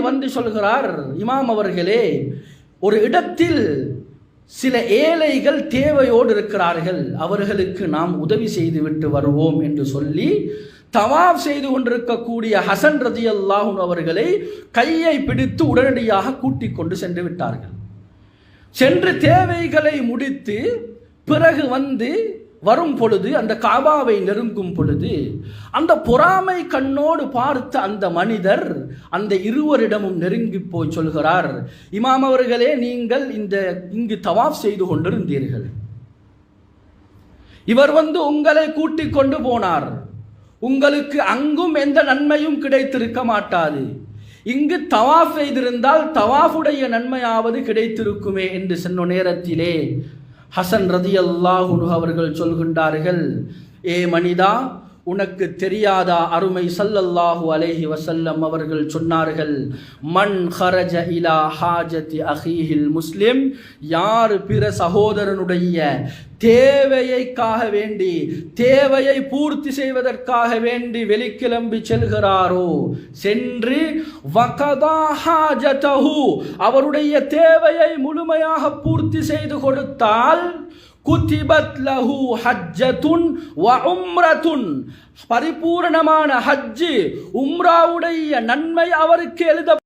வந்து சொல்கிறார், இமாம் அவர்களே, ஒரு இடத்தில் சில ஏழைகள் தேவையோடு இருக்கிறார்கள், அவர்களுக்கு நாம் உதவி செய்து விட்டு வருவோம் என்று சொல்லி தவாப் செய்து கொண்டிருக்கக்கூடிய ஹசன் ரலியல்லாஹு அன்ஹு அவர்களை கையை பிடித்து உடனடியாக கூட்டிக் கொண்டு சென்று விட்டார்கள். சென்று தேவைகளை முடித்து பிறகு வரும் பொழுது, அந்த காபாவை நெருங்கும் பொழுது, அந்த பொறாமை கண்ணோடு பார்த்த அந்த மனிதர் அந்த இருவரிடமும் நெருங்கி போய் சொல்கிறார், இமாம் அவர்களே, நீங்கள் இங்கு தவாஃப் செய்து கொண்டிருந்தீர்கள், இவர் உங்களை கூட்டிக் கொண்டு போனார், உங்களுக்கு அங்கும் எந்த நன்மையும் கிடைத்திருக்க மாட்டாது, இங்கு தவாஃப் செய்திருந்தால் தவாஃபுடைய நன்மையாவது கிடைத்திருக்குமே என்று சொன்ன நேரத்திலே ஹசன் ரலியல்லாஹு அன்ஹு அவர்கள் சொல்கின்றார்கள், ஏ மனிதா, உனக்கு தெரியாதா, அருமை ஸல்லல்லாஹு அலைஹி வஸல்லம் அவர்கள் சொன்னார்கள், மன் ஹரஜ இலா ஹாஜதி அஹீஹில் முஸ்லிம், யார் பிற சகோதரனுடைய தேவையைக்காக வேண்டி, தேவையை பூர்த்தி செய்வதற்காக வேண்டி வெளிக்கிளம்பி செல்கிறாரோ, சென்று வகதா ஹாஜதஹு, அவருடைய தேவையை முழுமையாக பூர்த்தி செய்து கொடுத்தால், குதிபத் லஹு ஹஜ்ஜத்துன் வ உம்ரத்துன், பரிபூரணமான ஹஜ் உம்ராவுடைய நன்மை அவருக்கு எழுத